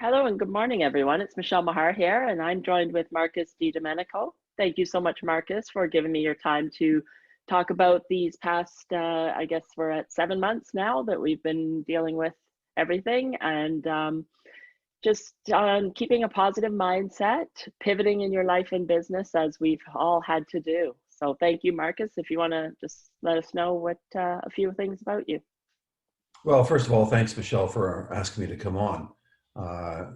Hello and good morning, everyone. It's Michele Maher here, and I'm joined with Markus De Domenico. Thank you so much, Markus, for giving me your time to talk about these past, I guess we're at 7 months now that we've been dealing with everything, and just keeping a positive mindset, pivoting in your life and business as we've all had to do. So thank you, Markus. If you want to just let us know what a few things about you. Well, first of all, thanks, Michele, for asking me to come on.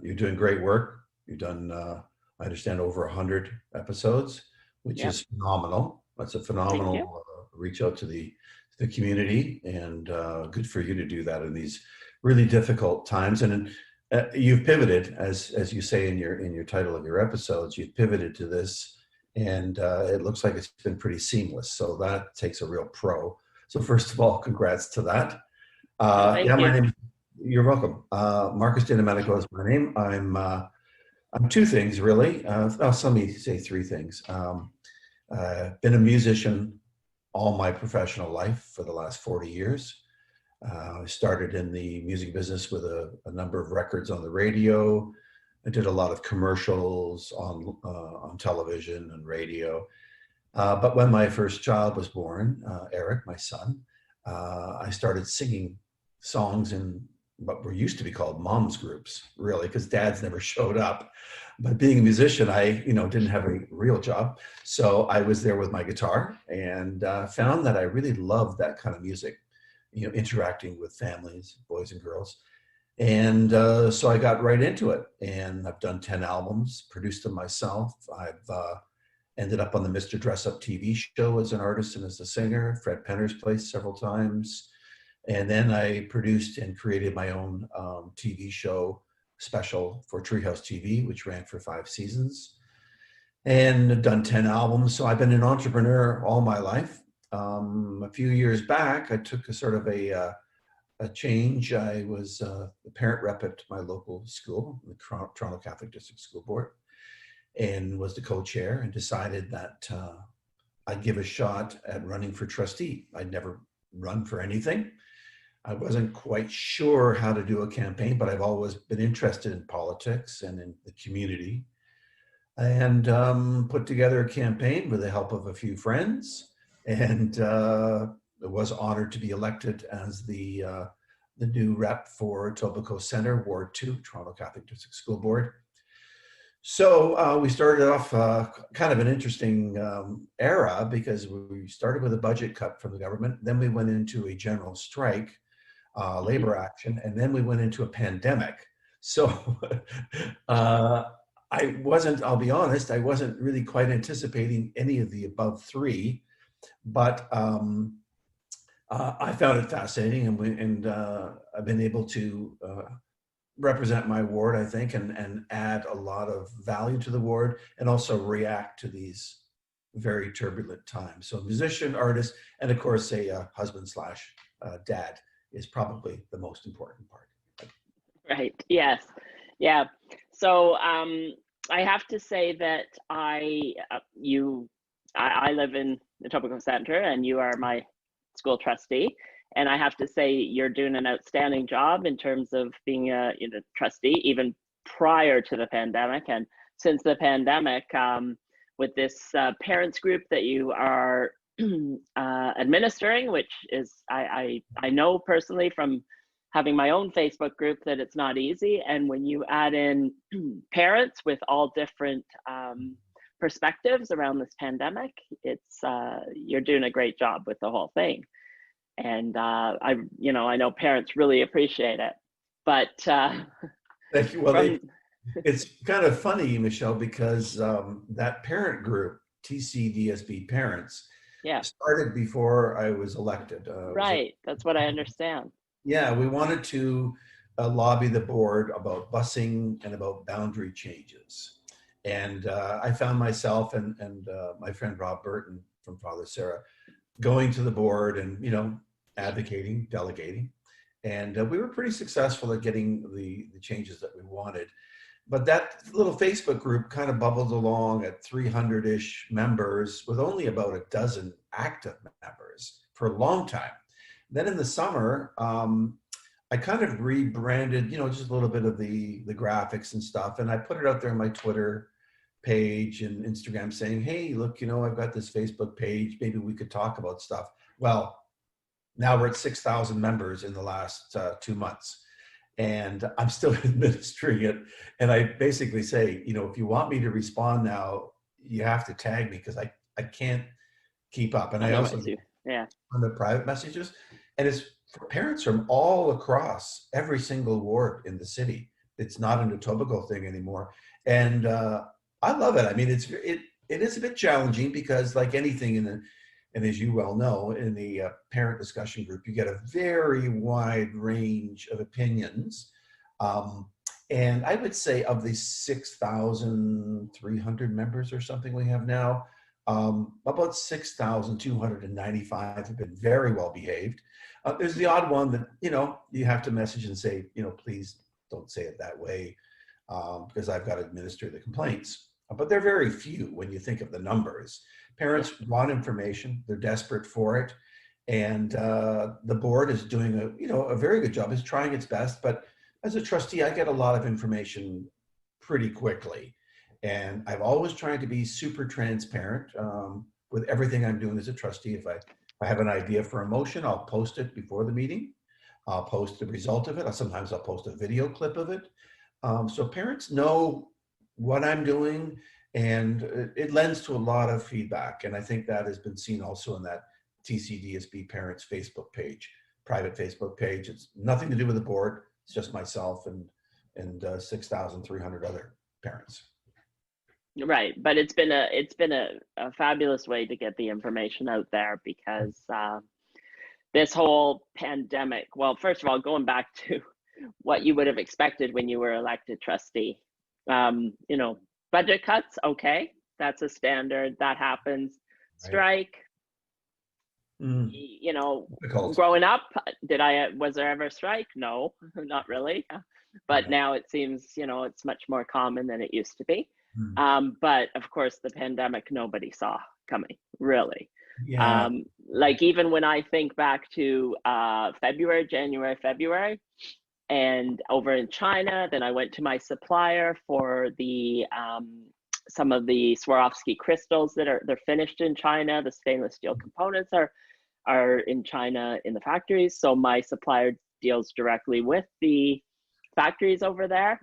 You're doing great work. You've done, I understand, over 100 episodes, which is phenomenal. That's a phenomenal reach out to the community, and good for you to do that in these really difficult times. And you've pivoted, as you say in your title of your episodes, you've pivoted to this, and it looks like it's been pretty seamless. So that takes a real pro. So first of all, congrats to that. Thank you. My name. You're welcome. Markus De Domenico is my name. I'm two things really. Let me say three things. Been a musician all my professional life for the last 40 years. I started in the music business with a number of records on the radio. I did a lot of commercials on television and radio. But when my first child was born, Eric, my son, I started singing songs in what were used to be called moms groups, really, because dads never showed up. But being a musician, I didn't have a real job. So I was there with my guitar and found that I really loved that kind of music, interacting with families, boys and girls. And so I got right into it, and I've done 10 albums, produced them myself. I've ended up on the Mr. Dress Up TV show as an artist and as a singer, Fred Penner's place several times. And then I produced and created my own TV show special for Treehouse TV, which ran for 5 seasons, and done 10 albums. So I've been an entrepreneur all my life. A few years back, I took a sort of a change. I was the parent rep at my local school, the Toronto Catholic District School Board, and was the co-chair, and decided that I'd give a shot at running for trustee. I'd never run for anything. I wasn't quite sure how to do a campaign, but I've always been interested in politics and in the community, and put together a campaign with the help of a few friends, and was honored to be elected as the new rep for Etobicoke Centre, Ward 2, Toronto Catholic District School Board. So we started off kind of an interesting era, because we started with a budget cut from the government, then we went into a general strike, labor action, and then we went into a pandemic. So I'll be honest, I wasn't really quite anticipating any of the above three, but I found it fascinating, and I've been able to represent my ward, I think, and add a lot of value to the ward, and also react to these very turbulent times. So musician, artist, and of course a husband slash dad is probably the most important part. Right. Yes. Yeah. So I have to say that I live in the Etobicoke Centre, and you are my school trustee. And I have to say you're doing an outstanding job in terms of being a trustee, even prior to the pandemic. And since the pandemic, with this parents group that you are administering, which is, I know personally from having my own Facebook group that it's not easy. And when you add in parents with all different perspectives around this pandemic, it's you're doing a great job with the whole thing. And I know parents really appreciate it. But thank you. Well, it's kind of funny, Michele, because that parent group, TDCSB Parents, started before I was elected. Right, that's what I understand. Yeah, we wanted to lobby the board about busing and about boundary changes. And I found myself and my friend Rob Burton from Father Sarah going to the board and, advocating, delegating. And we were pretty successful at getting the changes that we wanted. But that little Facebook group kind of bubbled along at 300-ish members with only about a dozen active members for a long time. Then in the summer, I kind of rebranded, you know, just a little bit of the graphics and stuff. And I put it out there on my Twitter page and Instagram saying, hey, look, you know, I've got this Facebook page. Maybe we could talk about stuff. Well, now we're at 6,000 members in the last 2 months. And I'm still administering it. And I basically say, you know, if you want me to respond now, you have to tag me because I can't keep up. And I also on the private messages, and it's for parents from all across every single ward in the city. It's not an Etobicoke thing anymore. And I love it. I mean, it is a bit challenging because like anything in the, and as you well know, in the parent discussion group, you get a very wide range of opinions. And I would say of the 6,300 members or something we have now, about 6,295 have been very well behaved. There's the odd one that, you know, you have to message and say, you know, please don't say it that way because I've got to administer the complaints. But they're very few when you think of the numbers. Parents want information, they're desperate for it. And the board is doing a very good job, is trying its best. But as a trustee, I get a lot of information pretty quickly. And I've always tried to be super transparent with everything I'm doing as a trustee. If I have an idea for a motion, I'll post it before the meeting. I'll post the result of it. Sometimes I'll post a video clip of it. So parents know what I'm doing, and it lends to a lot of feedback. And I think that has been seen also in that TCDSB parents Facebook page, private Facebook page. It's nothing to do with the board. It's just myself and 6,300 other parents. Right, but it's been a fabulous way to get the information out there because this whole pandemic. Well, first of all, going back to what you would have expected when you were elected trustee, you know, budget cuts. Okay, that's a standard that happens. Strike. Right. You know, growing up, was there ever a strike? No, not really. But now it seems, you know, it's much more common than it used to be. But of course, the pandemic, nobody saw coming, really. Yeah. Like even when I think back to January, February, and over in China, then I went to my supplier for the some of the Swarovski crystals they're finished in China. The stainless steel components are in China in the factories. So my supplier deals directly with the factories over there.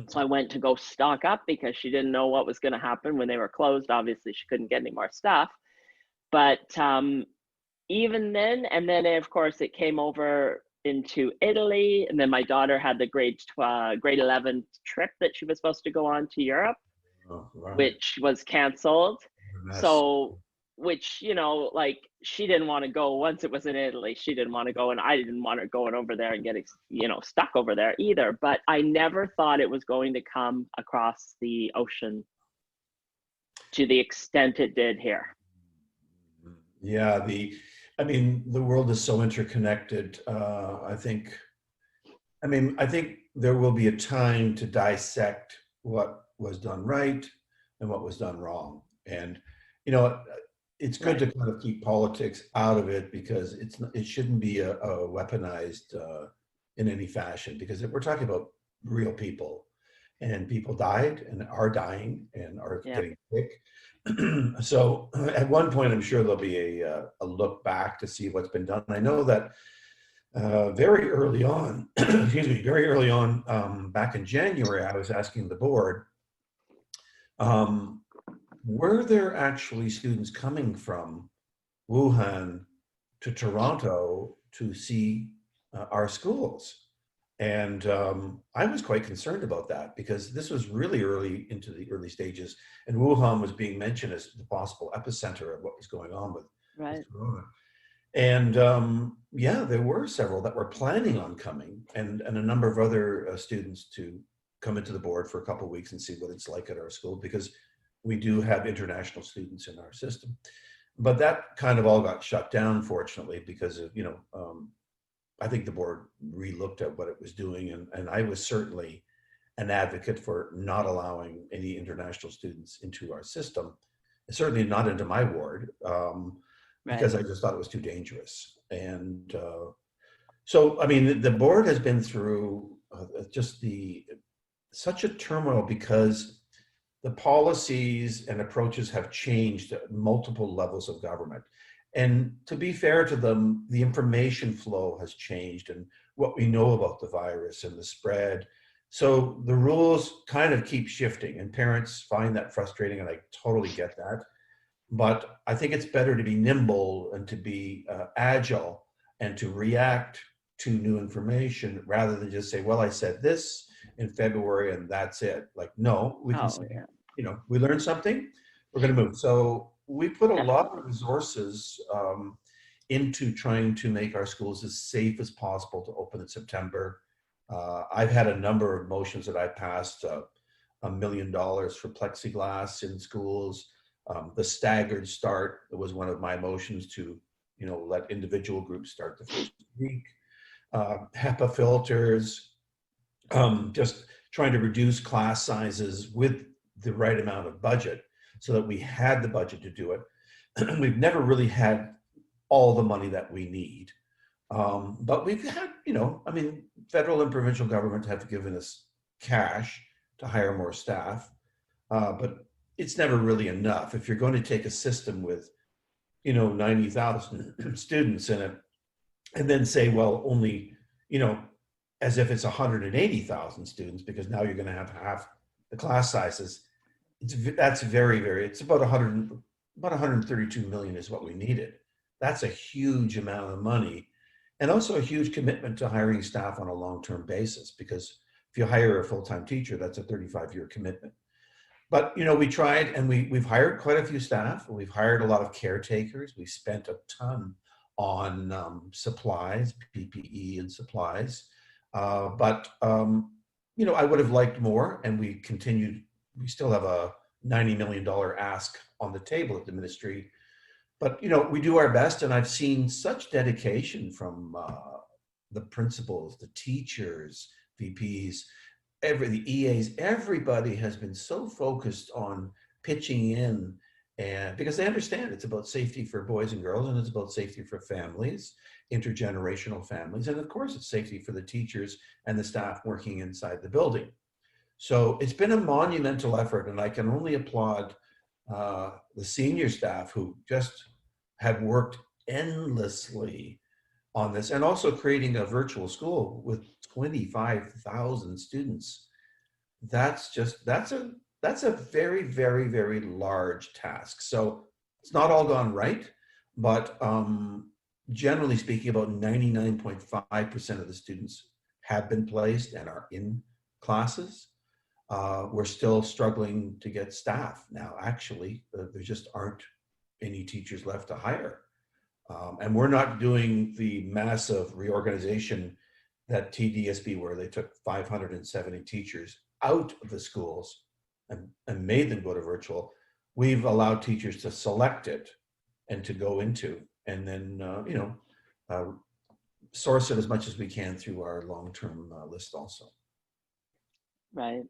So I went to go stock up because she didn't know what was going to happen when they were closed. Obviously, she couldn't get any more stuff. But even then, and then of course it came over into Italy, and then my daughter had the grade 11 trip that she was supposed to go on to Europe, which was canceled. So, which, you know, like she didn't want to go once it was in Italy. She didn't want to go, and I didn't want her going over there and getting, you know, stuck over there either. But I never thought it was going to come across the ocean to the extent it did here. Yeah, I mean, the world is so interconnected. I think there will be a time to dissect what was done right and what was done wrong. And, you know, it's good to kind of keep politics out of it because it shouldn't be a weaponized in any fashion, because we're talking about real people, and people died and are dying and are getting sick. So at one point, I'm sure there'll be a look back to see what's been done. I know that very early on, back in January, I was asking the board, were there actually students coming from Wuhan to Toronto to see our schools? And I was quite concerned about that because this was really early into the early stages, and Wuhan was being mentioned as the possible epicenter of what was going on with Corona. And there were several that were planning on coming, and a number of other students to come into the board for a couple of weeks and see what it's like at our school, because we do have international students in our system. But that kind of all got shut down, fortunately, because of, you know, I think the board re-looked at what it was doing, and I was certainly an advocate for not allowing any international students into our system, certainly not into my ward, because I just thought it was too dangerous. And So, I mean, the board has been through just such a turmoil because the policies and approaches have changed at multiple levels of government. And to be fair to them, the information flow has changed and what we know about the virus and the spread. So the rules kind of keep shifting, and parents find that frustrating, and I totally get that. But I think it's better to be nimble and to be agile and to react to new information rather than just say, well, I said this in February and that's it. Like, no, we can Oh, say, yeah. we learned something, we're going to move. So we put a lot Definitely. of resources into trying to make our schools as safe as possible to open in September. I've had a number of motions that I passed, $1 million for plexiglass in schools. The staggered start was one of my motions to, let individual groups start the first week. HEPA filters, just trying to reduce class sizes with the right amount of budget so that we had the budget to do it. We've never really had all the money that we need. But we've had, federal and provincial government have given us cash to hire more staff. But it's never really enough. If you're going to take a system with, 90,000 students in it and then say, well, only, as if it's 180,000 students, because now you're going to have half the class sizes. That's very, very, it's about 132 million is what we needed. That's a huge amount of money, and also a huge commitment to hiring staff on a long-term basis, because if you hire a full-time teacher, that's a 35-year commitment. But, we tried, and we've hired quite a few staff. We've hired a lot of caretakers. We spent a ton on supplies, PPE and supplies. But I would have liked more, and we still have a $90 million ask on the table at the ministry. But, we do our best, and I've seen such dedication from the principals, the teachers, VPs, the EAs, everybody has been so focused on pitching in, and because they understand it's about safety for boys and girls, and it's about safety for families, intergenerational families, and of course it's safety for the teachers and the staff working inside the building. So it's been a monumental effort, and I can only applaud the senior staff who just have worked endlessly on this, and also creating a virtual school with 25,000 students. That's a very, very, very large task. So it's not all gone right, but generally speaking, about 99.5% of the students have been placed and are in classes. We're still struggling to get staff now. Actually, there just aren't any teachers left to hire. And we're not doing the massive reorganization that TDSB, where they took 570 teachers out of the schools and made them go to virtual. We've allowed teachers to select it and to go into, and then, source it as much as we can through our long-term list also. Right.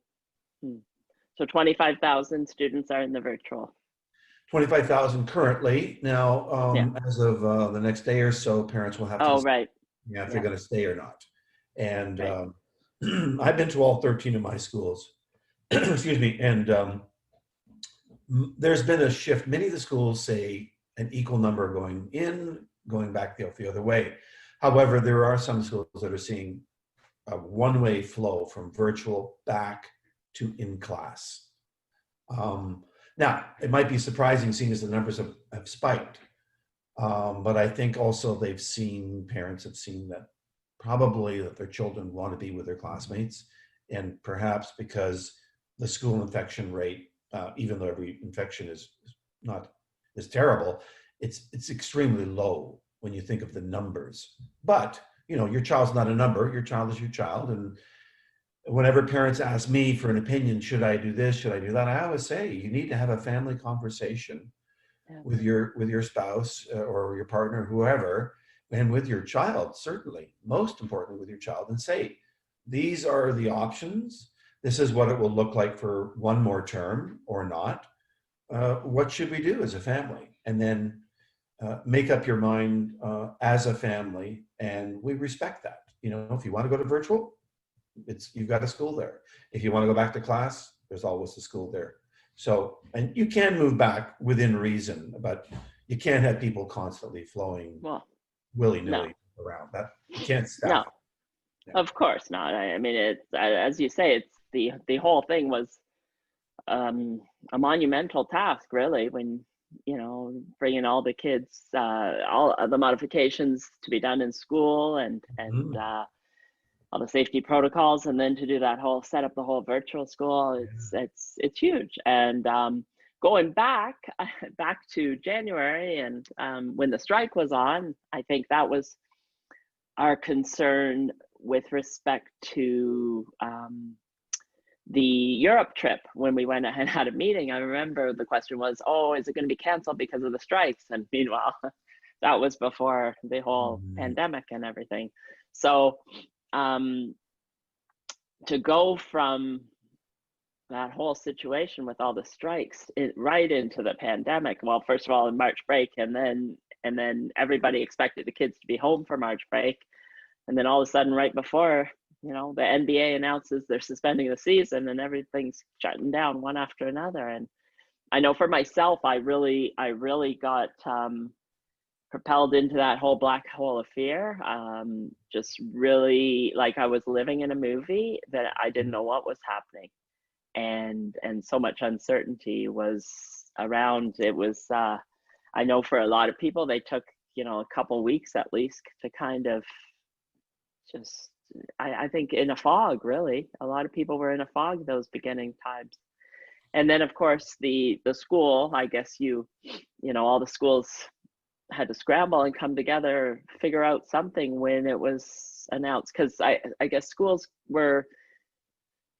So 25,000 students are in the virtual. 25,000 currently. Now, Yeah. as of the next day or so, parents will have to Oh, right. if they're going to stay or not. And Right. I've been to all 13 of my schools, excuse me, and there's been a shift. Many of the schools say an equal number going in, going back the other way. However, there are some schools that are seeing a one-way flow from virtual back to in class. Now, it might be surprising seeing as the numbers have spiked, but I think also parents have seen that probably that their children want to be with their classmates, and perhaps because the school infection rate, even though every infection is terrible, it's extremely low when you think of the numbers. But your child's not a number. Your child is your child, and whenever parents ask me for an opinion, should I do this, should I do that, I always say you need to have a family conversation with your spouse or your partner, whoever, and with your child, certainly, most importantly with your child, and say, these are the options. This is what it will look like for one more term or not. What should we do as a family? And then make up your mind as a family and we respect that. If you want to go to virtual, you've got a school there. If you want to go back to class, there's always a school there. So, and you can move back within reason, but you can't have people constantly flowing willy-nilly around. That you can't staff. No, of course not. I mean, it's, as you say, it's the whole thing was a monumental task, really, when bringing all the kids, all the modifications to be done in school, and all the safety protocols, and then to do that whole set up the whole virtual school. It's huge. And going back to January, and when the strike was on, I think that was our concern with respect to the Europe trip. When we went and had a meeting, I remember the question was, oh, is it going to be canceled because of the strikes? And meanwhile, that was before the whole pandemic and everything. So to go from that whole situation with all the strikes right into the pandemic, well, first of all, in March break, and then everybody expected the kids to be home for March break. And then all of a sudden, right before, the NBA announces they're suspending the season, and everything's shutting down one after another. And I know for myself, I really got propelled into that whole black hole of fear. Just really, like I was living in a movie that I didn't know what was happening. And so much uncertainty was around. It was, I know for a lot of people, they took, a couple weeks at least to kind of just, I think in a fog, really. A lot of people were in a fog those beginning times. And then of course the school, I guess all the schools had to scramble and come together, figure out something when it was announced. Cause I guess schools were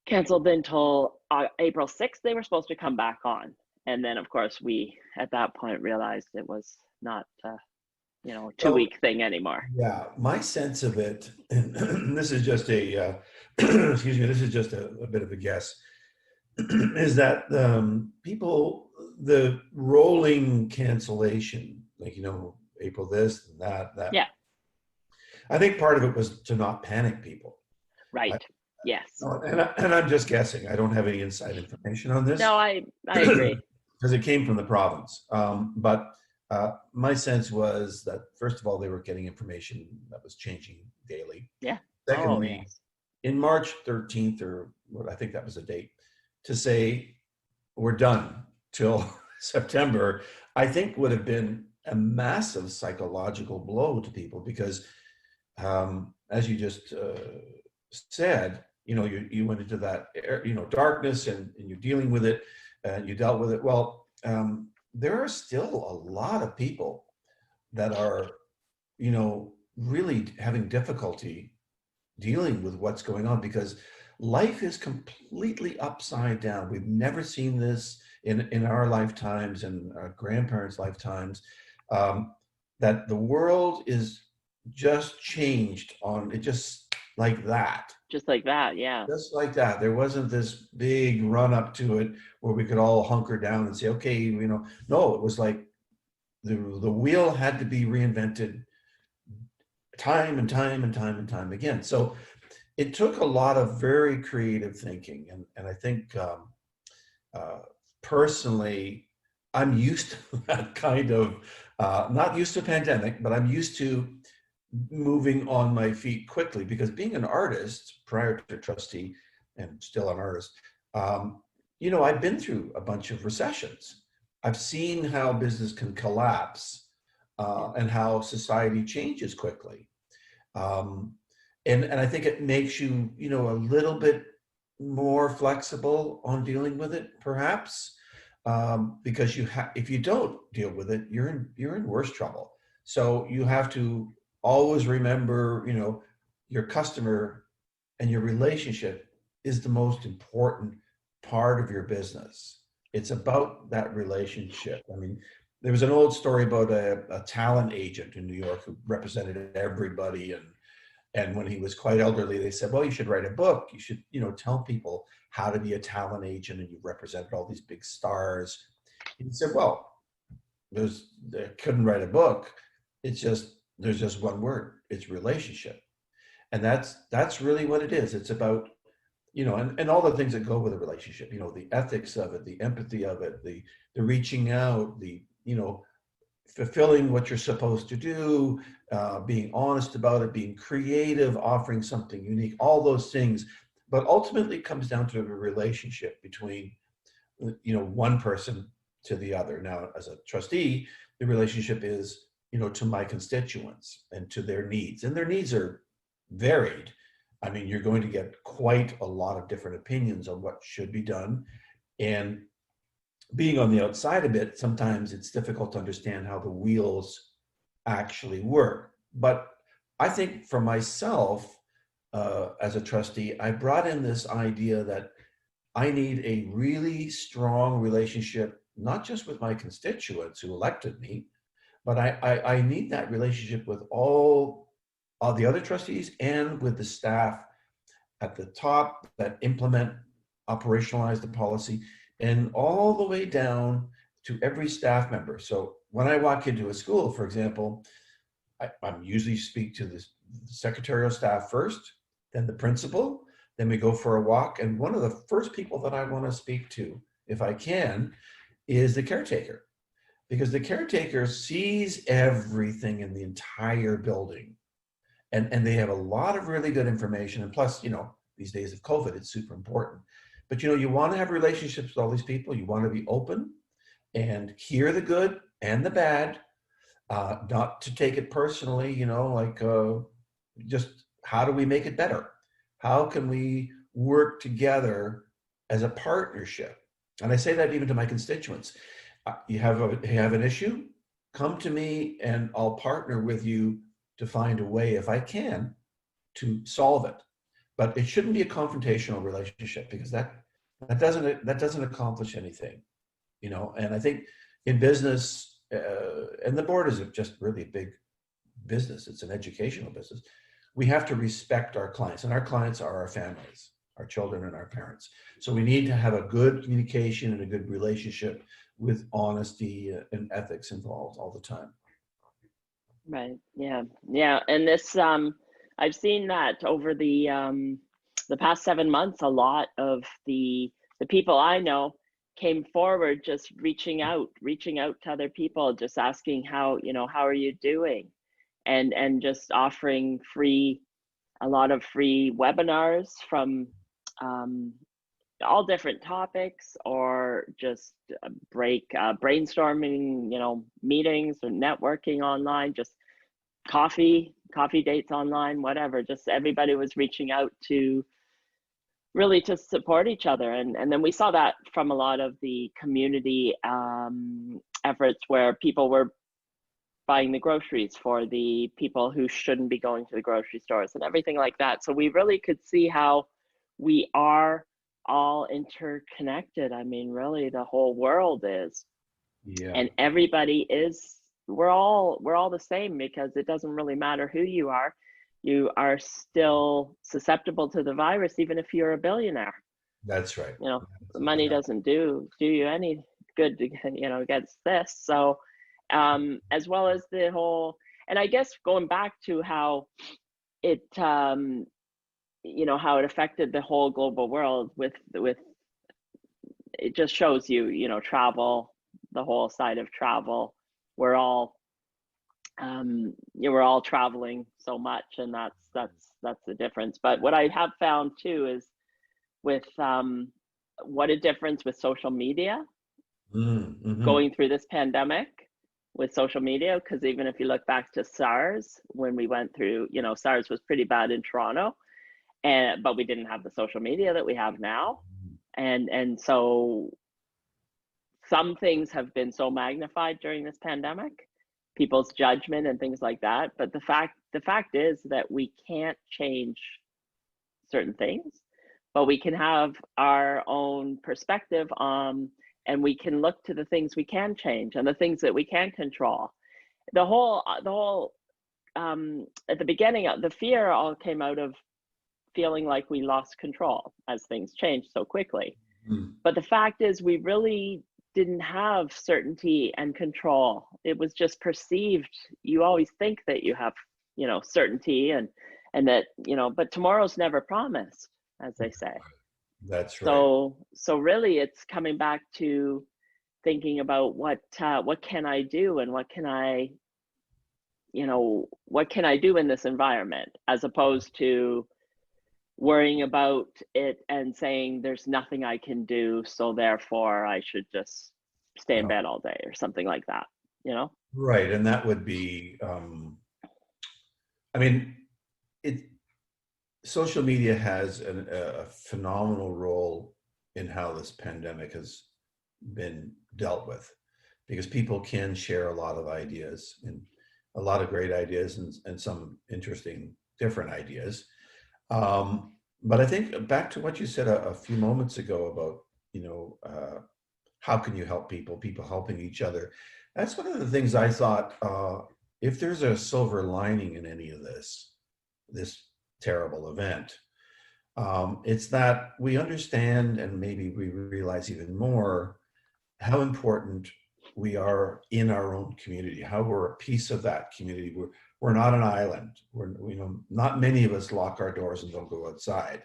canceled until April 6th, they were supposed to come back on. And then of course we, at that point, realized it was not, a 2-week thing anymore. Yeah, my sense of it, and this is just a, excuse me, this is just a bit of a guess, is that the rolling cancellation, like, April this and that. Yeah. I think part of it was to not panic people. Right. Yes. And I'm just guessing. I don't have any inside information on this. No, I agree. Because it came from the province. But my sense was that, first of all, they were getting information that was changing daily. Yeah. Secondly, in March 13th, or what, I think that was the date, to say we're done till September, I think would have been a massive psychological blow to people, because as you just said, you went into that, darkness, and you're dealing with it, and you dealt with it. Well, there are still a lot of people that are, really having difficulty dealing with what's going on, because life is completely upside down. We've never seen this in our lifetimes and our grandparents' lifetimes, that the world is just changed just like that. Just like that, yeah. Just like that. There wasn't this big run up to it where we could all hunker down and say, okay, no, it was like the wheel had to be reinvented time and time and time and time again. So it took a lot of very creative thinking. And I think personally, I'm used to that kind of, not used to a pandemic, but I'm used to moving on my feet quickly, because being an artist prior to Trustee, and still an artist, I've been through a bunch of recessions. I've seen how business can collapse and how society changes quickly. And I think it makes you, a little bit more flexible on dealing with it, perhaps, because if you don't deal with it, you're in worse trouble. So you have to always remember, your customer and your relationship is the most important part of your business. It's about that relationship. I mean, there was an old story about a talent agent in New York who represented everybody, and when he was quite elderly, they said, well, you should write a book. You should, tell people how to be a talent agent, and you represented all these big stars. And he said, well, they couldn't write a book. There's just one word. it's relationship. And that's really what it is. It's about, and all the things that go with a relationship, the ethics of it, the empathy of it, the reaching out, the, fulfilling what you're supposed to do, being honest about it, being creative, offering something unique, all those things. But ultimately it comes down to a relationship between, one person to the other. Now, as a trustee, the relationship is, to my constituents and to their needs. And their needs are varied. I mean, you're going to get quite a lot of different opinions on what should be done. And being on the outside of it, sometimes it's difficult to understand how the wheels actually work. But I think for myself, as a trustee, I brought in this idea that I need a really strong relationship, not just with my constituents who elected me, but I need that relationship with all the other trustees and with the staff at the top that implement, operationalize the policy, and all the way down to every staff member. So when I walk into a school, for example, I'm usually speak to the secretarial staff first, then the principal, then we go for a walk. And one of the first people that I want to speak to, if I can, is the caretaker, because the caretaker sees everything in the entire building. And they have a lot of really good information. And plus, these days of COVID, it's super important. But, you want to have relationships with all these people. You want to be open and hear the good and the bad, not to take it personally, just how do we make it better? How can we work together as a partnership? And I say that even to my constituents. You have an issue, come to me and I'll partner with you to find a way, if I can, to solve it. But it shouldn't be a confrontational relationship, because that doesn't accomplish anything, And I think in business, and the board is just really a big business. It's an educational business. We have to respect our clients, and our clients are our families, our children and our parents. So we need to have a good communication and a good relationship with honesty and ethics involved all the time. Right. Yeah. Yeah. And this, I've seen that over the past 7 months, a lot of the people I know came forward, just reaching out to other people, just asking how are you doing, and just offering a lot of free webinars from all different topics, or just brainstorming, meetings or networking online, just coffee dates online, whatever. Just everybody was reaching out to really to support each other. And then we saw that from a lot of the community efforts, where people were buying the groceries for the people who shouldn't be going to the grocery stores and everything like that. So we really could see how we are all interconnected. I mean, really, the whole world is. Yeah. And everybody is, we're all the same, because it doesn't really matter who you are still susceptible to the virus, even if you're a billionaire. That's right. Money doesn't do you any good to, against this. So as well as the whole, and I guess going back to how it how it affected the whole global world with it just shows travel, the whole side of travel. We're all we're all traveling so much, and that's the difference. But what I have found too is with what a difference with social media, going through this pandemic with social media. Because even if you look back to SARS, when we went through, SARS was pretty bad in Toronto, but we didn't have the social media that we have now. And so some things have been so magnified during this pandemic, people's judgment and things like that. But the fact is that we can't change certain things, but we can have our own perspective on, and we can look to the things we can change and the things that we can control. The whole at the beginning, the fear all came out of feeling like we lost control as things changed so quickly. But the fact is, we really didn't have certainty and control. It was just perceived. You always think that you have you know, certainty, and that, you know, but tomorrow's never promised, as they say. That's right. So really it's coming back to thinking about what can I do, and what can I, you know, what can I do in this environment, as opposed to worrying about it and saying there's nothing I can do, so therefore I should just stay in Yeah. bed all day or something like that, you know? Right. And that would be, I mean, it, social media has a phenomenal role in how this pandemic has been dealt with, because people can share a lot of ideas, and a lot of great ideas, and some interesting different ideas. But I think back to what you said a few moments ago about, you know, how can you help people, people helping each other. That's one of the things I thought, if there's a silver lining in any of this terrible event, it's that we understand, and maybe we realize even more, how important we are in our own community, how we're a piece of that community. We're not an island. You know, not many of us lock our doors and don't go outside.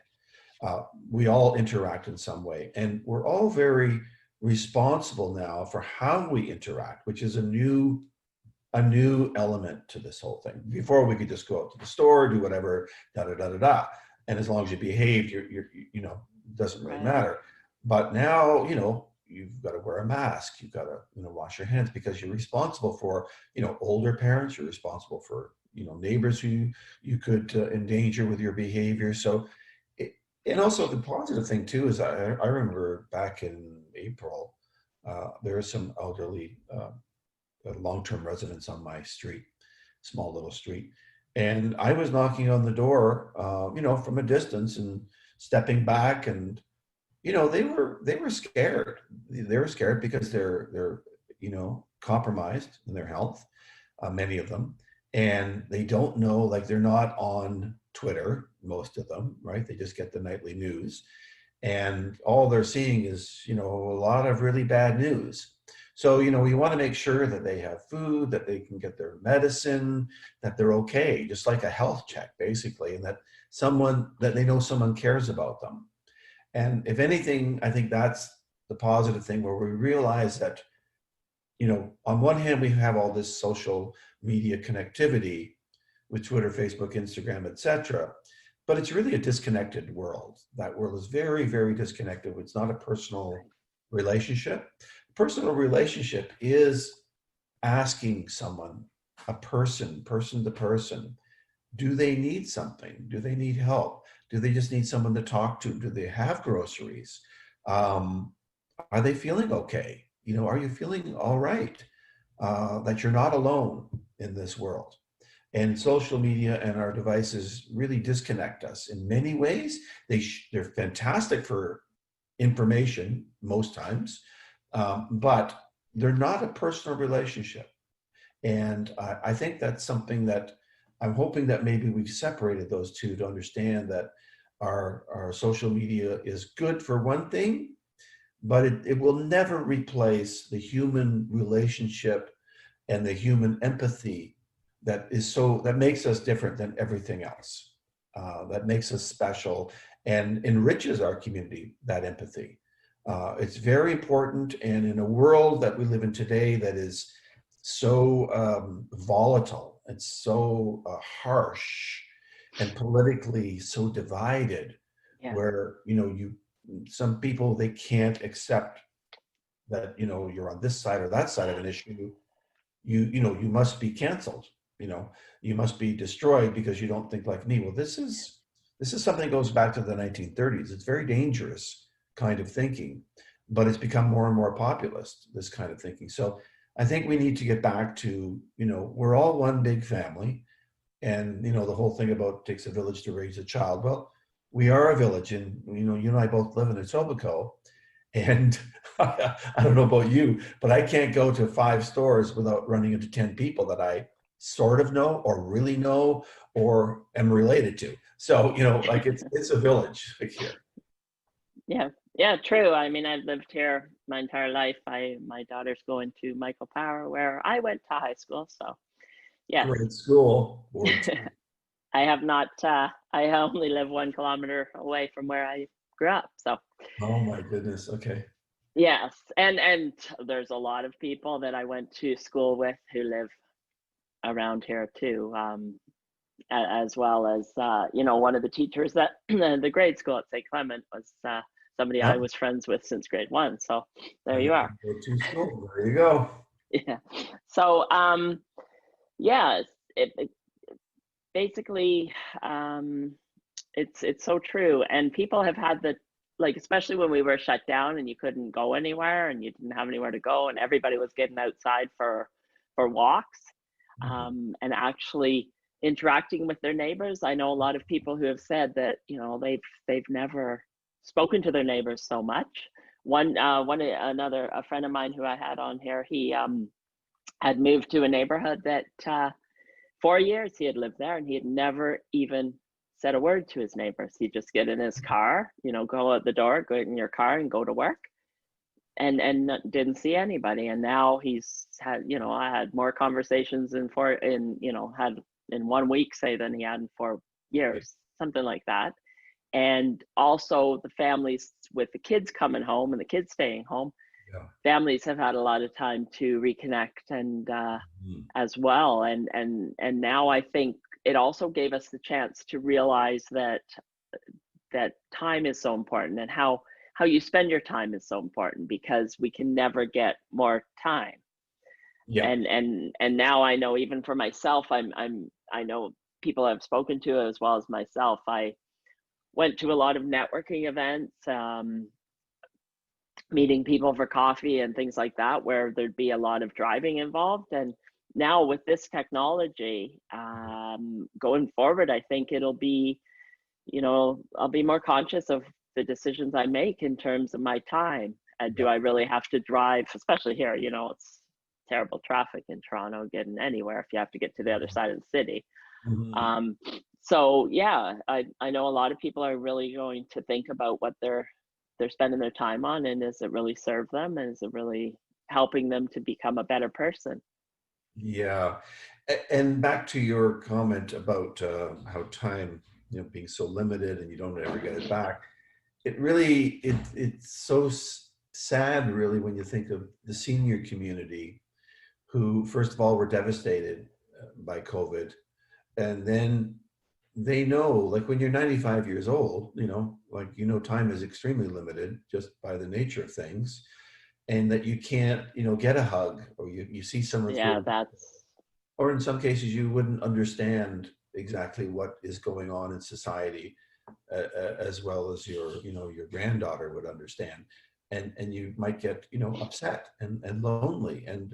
We all interact in some way, and we're all very responsible now for how we interact, which is a new element to this whole thing. Before, we could just go out to the store, do whatever, da da da da da, and as long as you behaved, you know, doesn't really Right. matter. But now, you know, you've got to wear a mask, you've got to, you know, wash your hands, because you're responsible for, you know, older parents, you're responsible for, you know, neighbors who you could endanger with your behavior. So and also the positive thing too is I remember back in April, there were some elderly long-term residents on my street, small little street. And I was knocking on the door, you know, from a distance, and stepping back, and, you know, they were scared. They were scared because they're, you know, compromised in their health, many of them, and they don't know, like, they're not on Twitter, most of them, right? They just get the nightly news, and all they're seeing is, you know, a lot of really bad news. So, you know, you want to make sure that they have food, that they can get their medicine, that they're okay, just like a health check, basically, and that they know someone cares about them. And if anything, I think that's the positive thing, where we realize that, you know, on one hand, we have all this social media connectivity with Twitter, Facebook, Instagram, etc. But it's really a disconnected world. That world is very, very disconnected. It's not a personal relationship. Personal relationship is asking someone, a person to person, do they need something? Do they need help? Do they just need someone to talk to? Do they have groceries? Um, are they feeling okay? You know, are you feeling all right? That you're not alone in this world. And social media and our devices really disconnect us in many ways. They're fantastic for information most times, but they're not a personal relationship. And I think that's something that I'm hoping that maybe we've separated those two, to understand that our social media is good for one thing, but it will never replace the human relationship and the human empathy that makes us different than everything else. That makes us special and enriches our community, that empathy. It's very important, and in a world that we live in today that is so volatile and so harsh and politically so divided, Yeah. where, you know, some people, they can't accept that, you know, you're on this side or that side of an issue. You know, you must be canceled, you know, you must be destroyed because you don't think like me. Well, this is something that goes back to the 1930s. It's very dangerous kind of thinking, but it's become more and more populist, this kind of thinking. So I think we need to get back to, you know, we're all one big family. And, you know, the whole thing about takes a village to raise a child. Well, we are a village, and, you know, you and I both live in Etobicoke. And I don't know about you, but I can't go to 5 stores without running into 10 people that I sort of know, or really know, or am related to. So, you know, like, it's a village, like, here. Yeah. Yeah, true. I mean, I've lived here my entire life. My daughter's going to Michael Power, where I went to high school, so Yes. Great school. Board. I have not, I only live 1 kilometer away from where I grew up. So Oh my goodness. Okay. yes. And there's a lot of people that I went to school with who live around here too. As well as, you know, one of the teachers that the grade school at St. Clement was somebody I Yep. was friends with since grade 1. So there And you then are. you go to school. There you go. Yeah. So, yeah, it basically, it's so true. And people have had the, like, especially when we were shut down and you couldn't go anywhere and you didn't have anywhere to go and everybody was getting outside for walks, and actually interacting with their neighbors. I know a lot of people who have said that, you know, they've never spoken to their neighbors so much. A friend of mine who I had on here, he had moved to a neighborhood that 4 years he had lived there and he had never even said a word to his neighbors. He'd just get in his car, you know, go out the door, go in your car and go to work, and didn't see anybody. And now he's had, you know, I had more conversations had in 1 week, say, than he had in 4 years, something like that. And also the families with the kids coming home and the kids staying home, Yeah. families have had a lot of time to reconnect and as well. And now I think it also gave us the chance to realize that time is so important, and how you spend your time is so important, because we can never get more time. Yeah. And now I know, even for myself, I know people I've spoken to as well as myself. I went to a lot of networking events, meeting people for coffee and things like that, where there'd be a lot of driving involved. And now with this technology, going forward, I think it'll be, you know, I'll be more conscious of the decisions I make in terms of my time. Do I really have to drive, especially here, you know, it's terrible traffic in Toronto getting anywhere if you have to get to the other side of the city. Mhm. So yeah, I know a lot of people are really going to think about what they're spending their time on, and does it really serve them, and is it really helping them to become a better person? Yeah. And back to your comment about how time, you know, being so limited and you don't ever get it back. It really, it's so sad, really, when you think of the senior community who, first of all, were devastated by COVID. And then they know, like when you're 95 years old, you know, like, you know, time is extremely limited just by the nature of things. And that you can't, you know, get a hug, or you see someone Yeah, through, that's, or in some cases you wouldn't understand exactly what is going on in society, as well as your, you know, your granddaughter would understand. And you might get, you know, upset and lonely. And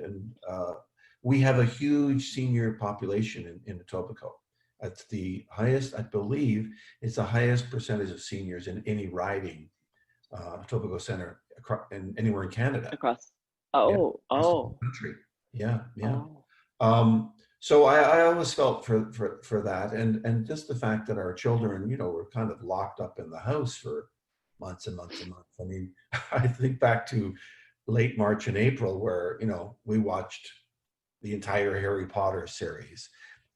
we have a huge senior population in Etobicoke. It's the highest, I believe, it's the highest percentage of seniors in any riding, Etobicoke Center, anywhere in Canada. across. Yeah, across the whole Oh, country. Yeah, yeah. oh, So I always felt for that, and just the fact that our children, you know, were kind of locked up in the house for months and months and months. I mean, I think back to late March and April, where, you know, we watched the entire Harry Potter series,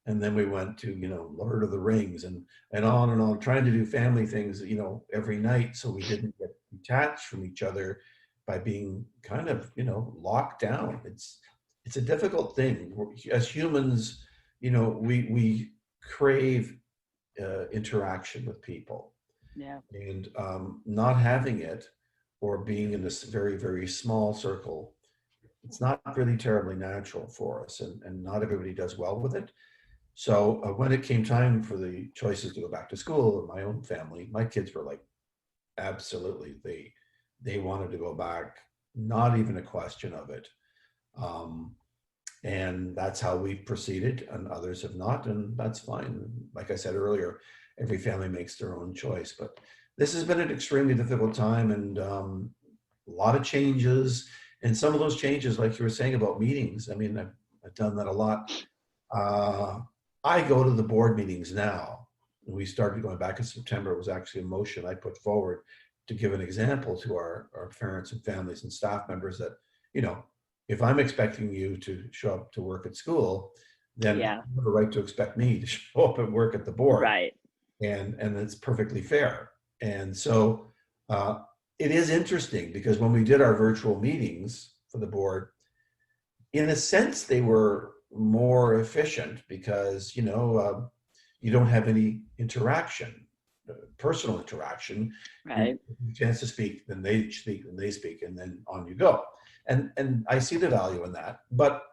and then we went to, you know, Lord of the Rings, and on, trying to do family things, you know, every night, so we didn't get detached from each other by being kind of, you know, locked down. It's a difficult thing. As humans, you know, we crave interaction with people, yeah, and not having it, or being in this very, very small circle, it's not really terribly natural for us, and not everybody does well with it. So when it came time for the choices to go back to school in my own family, my kids were like, absolutely, they wanted to go back, not even a question of it. Um, and that's how we've proceeded, and others have not, and that's fine. Like I said earlier, every family makes their own choice, but this has been an extremely difficult time, and a lot of changes. And some of those changes, like you were saying about meetings, I mean, I've done that a lot. uh, I go to the board meetings now. We started going back in September. It was actually a motion I put forward to give an example to our parents and families and staff members that, you know, if I'm expecting you to show up to work at school, then Yeah. you have a right to expect me to show up at work at the board, Right. and it's perfectly fair. And so it is interesting because when we did our virtual meetings for the board, in a sense, they were more efficient because, you don't have any interaction, personal interaction. You Right. have a chance to speak, then they speak, and they speak, and then on you go. And I see the value in that. But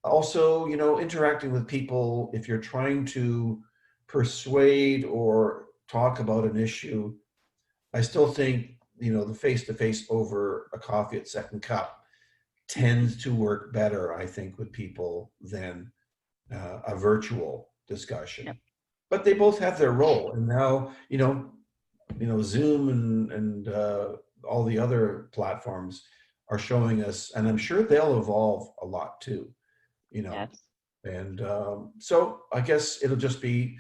also, interacting with people, if you're trying to persuade or talk about an issue, I still think, the face-to-face over a coffee at Second Cup tends to work better, I think, with people than a virtual discussion. Yep. But they both have their role. And now, Zoom and all the other platforms are showing us, and I'm sure they'll evolve a lot too, Yes. and so I guess it'll just be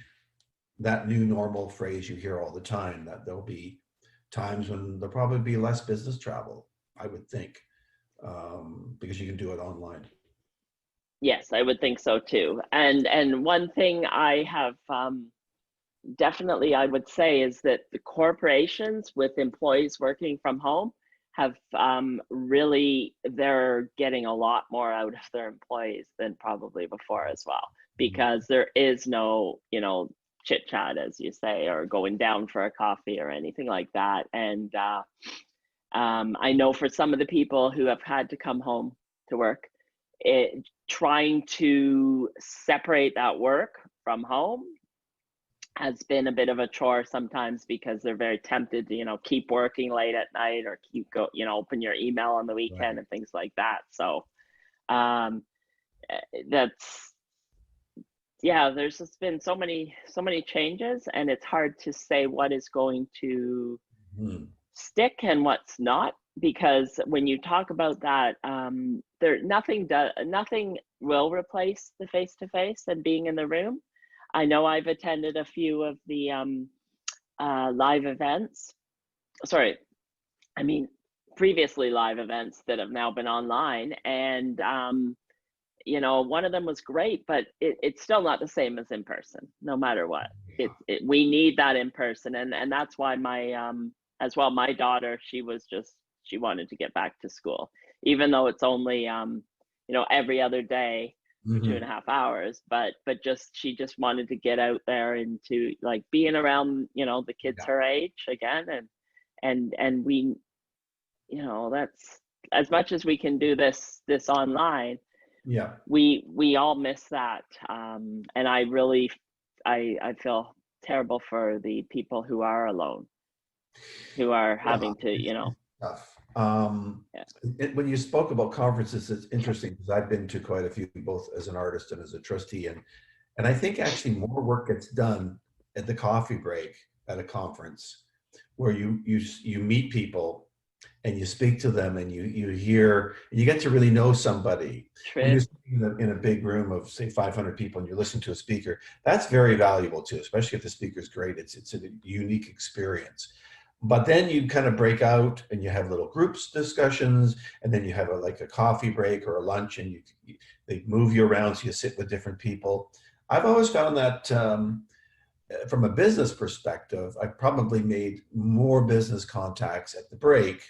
that new normal phrase you hear all the time, that there'll be times when there'll probably be less business travel, I would think, because you can do it online. Yes, I would think so too. And one thing I have definitely, I would say, is that the corporations with employees working from home have really, they're getting a lot more out of their employees than probably before as well, because there is no, chit chat, as you say, or going down for a coffee or anything like that. And I know for some of the people who have had to come home to work, trying to separate that work from home has been a bit of a chore sometimes, because they're very tempted to, keep working late at night, or open your email on the weekend, Right. and things like that. So that's, yeah, there's just been so many changes, and it's hard to say what is going to stick and what's not, because when you talk about that, nothing will replace the face-to-face and being in the room. I know I've attended a few of the live events. Sorry, I mean previously live events that have now been online, and one of them was great, but it's still not the same as in person, no matter what. We need that in person, and that's why my daughter, she wanted to get back to school, even though it's only every other day for 2.5 hours, but she just wanted to get out there into like being around the kids her age again, and we, that's, as much as we can do this online, we all miss that, and I really, I feel terrible for the people who are alone, who are having to, tough. Yeah. When you spoke about conferences, it's interesting because I've been to quite a few, both as an artist and as a trustee, and I think actually more work gets done at the coffee break at a conference, where you meet people and you speak to them, and you hear, and you get to really know somebody. When you're sitting in a big room of, say, 500 people, and you listen to a speaker, that's very valuable too, especially if the speaker's great. It's a unique experience. But then you kind of break out and you have little groups discussions, and then you have like a coffee break or a lunch, and they move you around, so you sit with different people. I've always found that from a business perspective, I've probably made more business contacts at the break,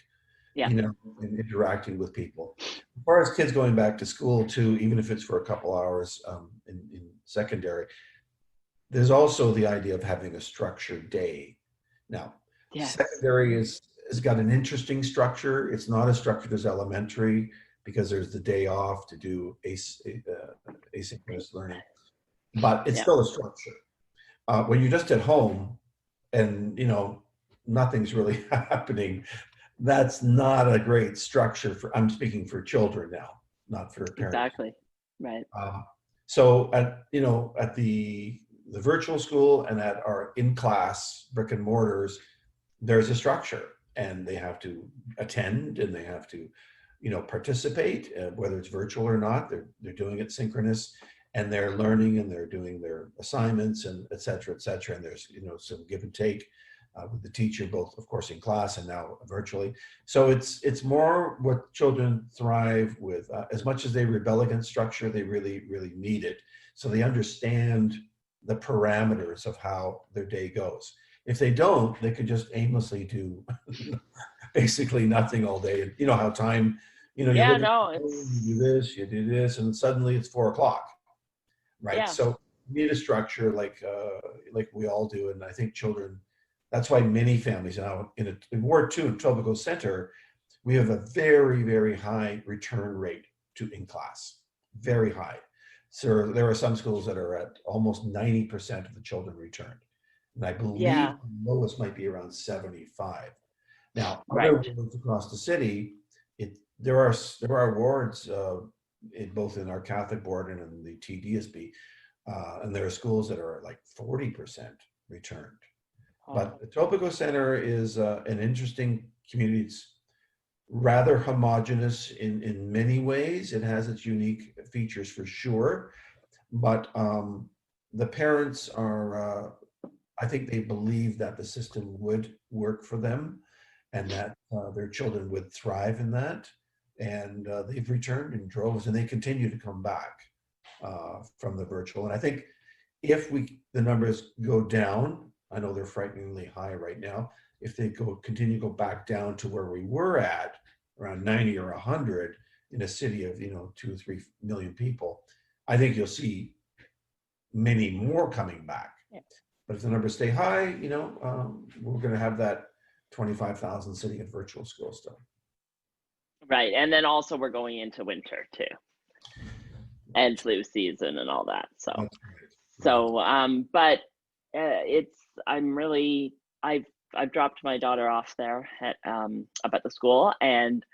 in interacting with people. As far as kids going back to school too, even if it's for a couple hours in secondary, there's also the idea of having a structured day. Now, secondary has got an interesting structure. It's not as structured as elementary, because there's the day off to do asynchronous learning, but it's still a structure. When you're just at home and nothing's really happening, that's not a great structure I'm speaking for children now, not for parents. Exactly, right. So at the virtual school and at our in-class brick and mortars, there's a structure, and they have to attend, and they have to participate, whether it's virtual or not. They're doing it synchronous, and they're learning, and they're doing their assignments, and et cetera, and there's some give and take with the teacher, both of course in class and now virtually. So it's more what children thrive with. As much as they rebel against structure, they really need it. so they understand the parameters of how their day goes. If they don't, they could just aimlessly do basically nothing all day. And you know how time, you know, you Yeah, look at no, the phone, it's, you do this, and suddenly it's 4 o'clock, right? yeah, So you need a structure like we all do. And I think children, that's why many families now in Ward 2 in Etobicoke Center, we have a very, very high return rate to in class, very high. So there are some schools that are at almost 90% of the children returned. And I believe yeah, the lowest might be around 75. Now, other right. wards across the city, there are wards both in our Catholic board and in the TDSB, and there are schools that are like 40% returned. Oh, But the Etobicoke Center is an interesting community. It's rather homogenous in many ways. It has its unique features for sure, but the parents are, I think they believe that the system would work for them and that their children would thrive in that. And they've returned in droves and they continue to come back from the virtual. And I think if the numbers go down, I know they're frighteningly high right now. If they continue to go back down to where we were at, around 90 or 100 in a city of 2 or 3 million people, I think you'll see many more coming back. yeah. But if the numbers stay high, we're going to have that 25,000 sitting at virtual school still. Right. And then also we're going into winter too, and flu season and all that. So, That's right. but I've dropped my daughter off there up at the school, and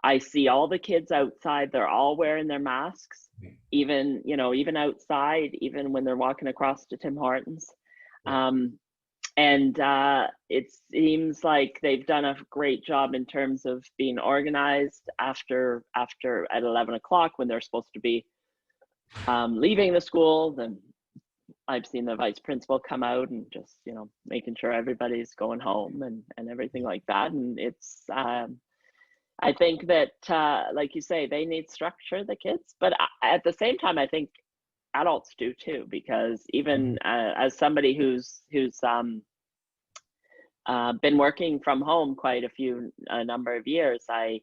I see all the kids outside. They're all wearing their masks, even outside, even when they're walking across to Tim Hortons. And it seems like they've done a great job in terms of being organized after at 11 o'clock when they're supposed to be leaving the school. Then I've seen the vice principal come out and just, making sure everybody's going home and everything like that. And it's, I think that, like you say, they need structure, the kids, but at the same time, I think adults do too, because even as somebody who's been working from home quite a number of years, I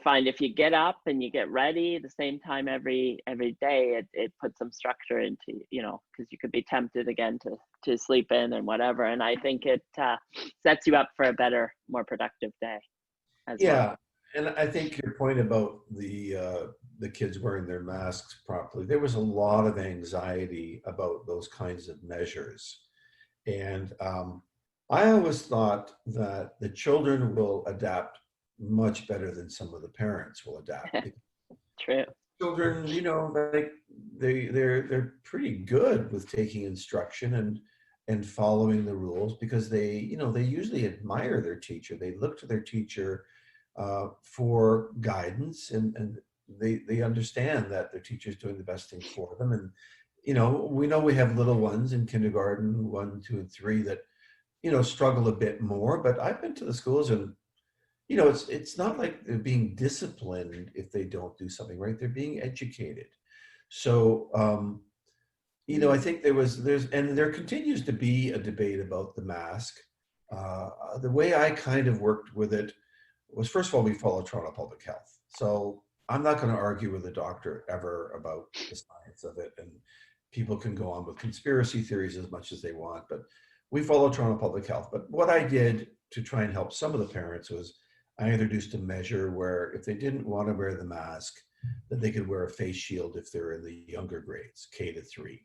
find if you get up and you get ready the same time every day, it puts some structure into, because you could be tempted again to sleep in and whatever. And I think it sets you up for a better, more productive day as well. And I think your point about the kids wearing their masks properly, there was a lot of anxiety about those kinds of measures. And I always thought that the children will adapt much better than some of the parents will adapt. True. Children, they're pretty good with taking instruction and following the rules because they usually admire their teacher. They look to their teacher for guidance and they understand that their teacher is doing the best thing for them. And we have little ones in kindergarten, 1, 2, and 3 that struggle a bit more. But I've been to the schools and it's not like they're being disciplined if they don't do something right. They're being educated. So I think there continues to be a debate about the mask. The way I kind of worked with it was, first of all, we follow Toronto Public Health. So I'm not going to argue with a doctor ever about the science of it. And people can go on with conspiracy theories as much as they want, but we follow Toronto Public Health. But what I did to try and help some of the parents was I introduced a measure where if they didn't want to wear the mask, that they could wear a face shield if they're in the younger grades, K to 3.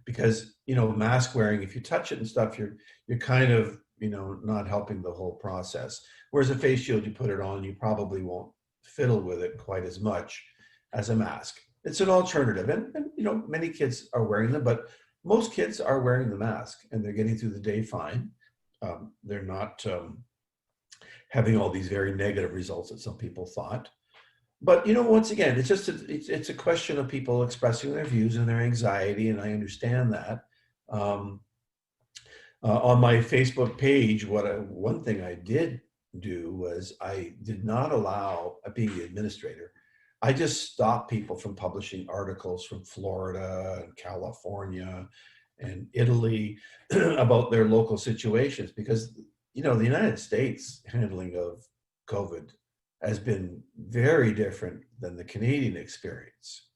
Because, mask wearing, if you touch it and stuff, you're kind of, not helping the whole process. Whereas a face shield, you put it on, you probably won't fiddle with it quite as much as a mask. It's an alternative. And many kids are wearing them, but most kids are wearing the mask and they're getting through the day fine. They're not having all these very negative results that some people thought. But once again, it's a question of people expressing their views and their anxiety, and I understand that. On my Facebook page, one thing I did do was I did not allow, being the administrator, I just stop people from publishing articles from Florida and California and Italy about their local situations, because, you know, the United States handling of COVID has been very different than the Canadian experience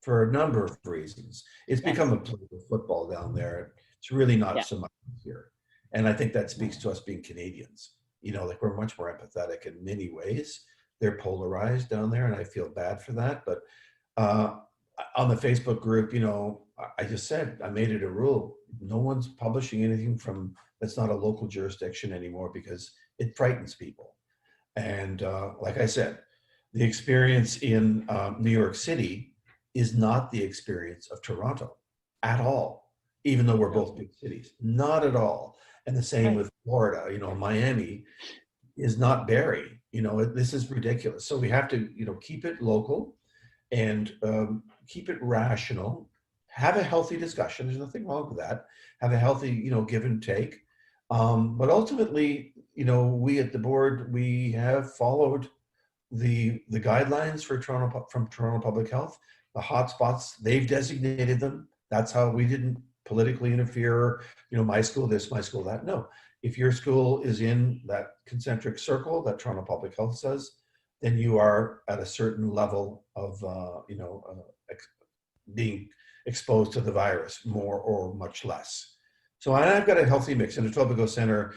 for a number of reasons. It's Yes. become a political football down there. It's really not Yeah. so much here. And I think that speaks to us being Canadians. You know, like, we're much more empathetic in many ways. They're polarized down there, and I feel bad for that. But on the Facebook group, you know, I just said, I made it a rule. No one's publishing anything from that's not a local jurisdiction anymore, because it frightens people. And like I said, the experience in New York City is not the experience of Toronto at all, even though we're both big cities, not at all. And the same with Florida. You know, Miami is not Barrie. You know, this is ridiculous. So we have to, you know, keep it local and keep it rational, have a healthy discussion. There's nothing wrong with that. Have a healthy, you know, give and take. But ultimately, you know, we at the board, we have followed the guidelines for from Toronto Public Health, the hotspots, they've designated them. That's how we didn't politically interfere, you know, my school this, my school that. No, if your school is in that concentric circle that Toronto Public Health says, then you are at a certain level of, you know, being exposed to the virus, more or much less. So I've got a healthy mix. In the Etobicoke Center,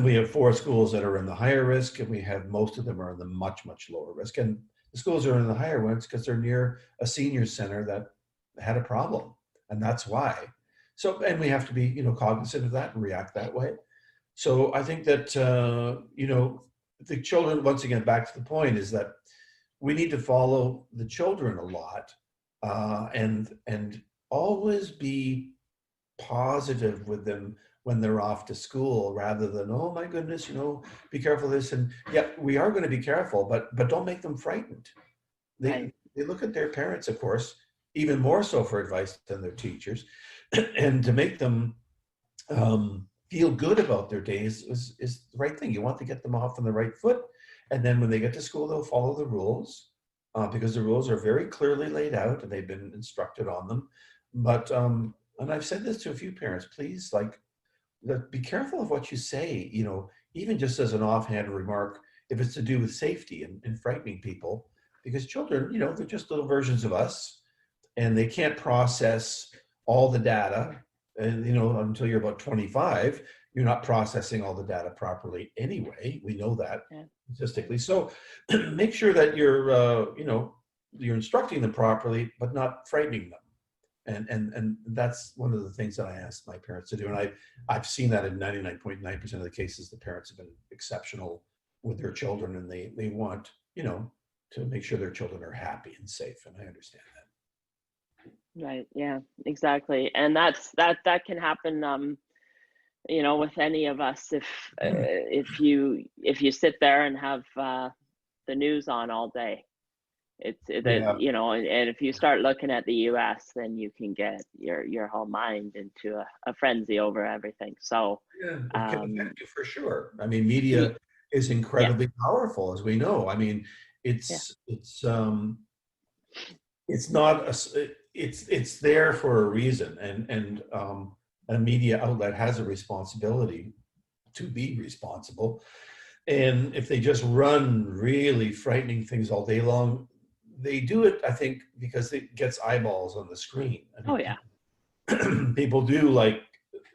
we have 4 schools that are in the higher risk, and we have most of them are in the much, much lower risk. And the schools are in the higher ones because they're near a senior center that had a problem, and that's why. So, and we have to be, you know, cognizant of that and react that way. So I think that, you know, the children, once again, back to the point, is that we need to follow the children a lot, and always be positive with them when they're off to school, rather than, oh my goodness, you know, be careful this. And yeah, we are going to be careful, but don't make them frightened. They look at their parents, of course, even more so for advice than their teachers, and to make them feel good about their days is the right thing. You want to get them off on the right foot, and then when they get to school, they'll follow the rules, because the rules are very clearly laid out and they've been instructed on them. But and I've said this to a few parents, please, like, be careful of what you say, you know, even just as an offhand remark, if it's to do with safety and frightening people, because children, you know, they're just little versions of us, and they can't process all the data. And, you know, until you're about 25, you're not processing all the data properly anyway. We know that statistically. So make sure that you're, you know, you're instructing them properly, but not frightening them. And that's one of the things that I asked my parents to do. And I've seen that in 99.9% of the cases, the parents have been exceptional with their children, and they want, you know, to make sure their children are happy and safe. And I understand that. Right. Yeah, exactly. And that can happen, you know, with any of us, if you sit there and have the news on all day. You know, and if you start looking at the US, then you can get your whole mind into a frenzy over everything. So yeah, it can affect you for sure. I mean, media is incredibly powerful, as we know. I mean, it's not it's there for a reason, and a media outlet has a responsibility to be responsible. And if they just run really frightening things all day long, they do it, I think, because it gets eyeballs on the screen. I mean, people do, like,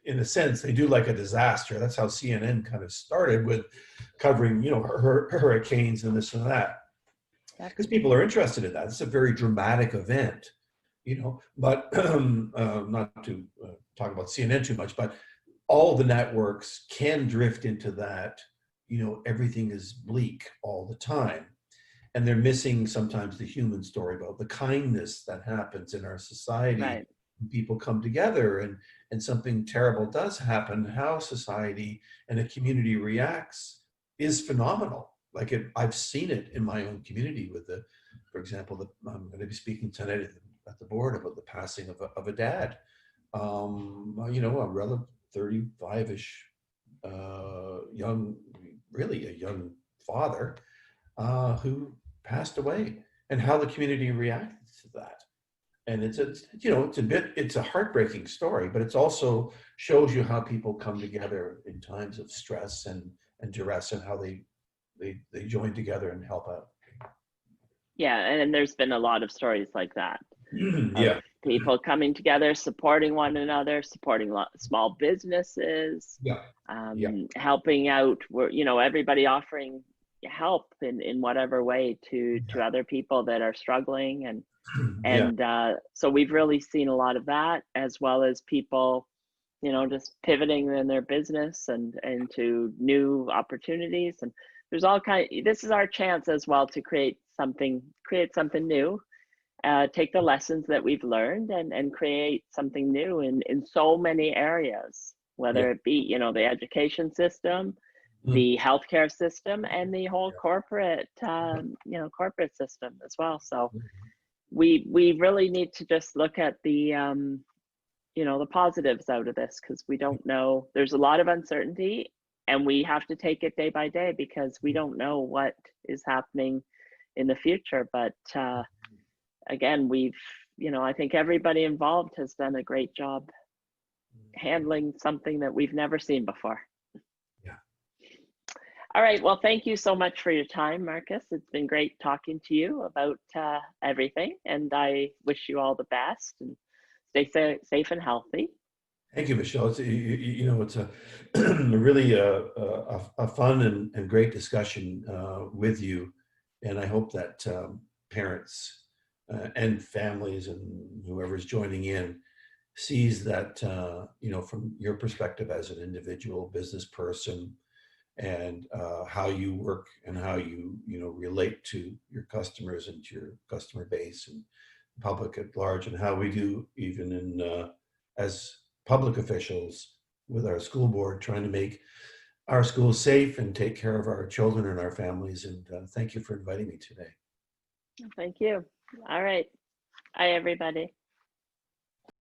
in a sense, they do like a disaster. That's how CNN kind of started, with covering, you know, hurricanes and this and that, because people are interested in that. It's a very dramatic event, you know. But not to talk about CNN too much, but all the networks can drift into that, you know, everything is bleak all the time. And they're missing sometimes the human story about the kindness that happens in our society. Right. When people come together and something terrible does happen, how society and a community reacts is phenomenal. Like, I've seen it in my own community with for example, I'm going to be speaking tonight at the board about the passing of a dad, you know, a relative 35-ish, young, really a young father, who passed away. and how the community reacts to that. And it's a heartbreaking story, but it's also shows you how people come together in times of stress and duress, and how they join together and help out. Yeah, and there's been a lot of stories like that. Yeah. People coming together, supporting one another, supporting small businesses, Yeah. helping out, everybody offering help in whatever way to other people that are struggling. And so we've really seen a lot of that, as well as people, just pivoting in their business and to new opportunities. And there's this is our chance as well to create something new. Take the lessons that we've learned and create something new in so many areas, whether it be, the education system, the healthcare system, and the whole corporate system as well. So we really need to just look at the, the positives out of this, because we don't know, there's a lot of uncertainty, and we have to take it day by day, because we don't know what is happening in the future. But again, I think everybody involved has done a great job handling something that we've never seen before. Yeah. All right. Well, thank you so much for your time, Markus. It's been great talking to you about everything, and I wish you all the best, and stay safe and healthy. Thank you, Michelle. It's it's a really a fun and great discussion with you, and I hope that parents and families and whoever's joining in sees that from your perspective as an individual business person, and how you work and how you relate to your customers and to your customer base and public at large, and how we do even in as public officials with our school board, trying to make our schools safe and take care of our children and our families. And thank you for inviting me today. Thank you. All right. Bye, everybody.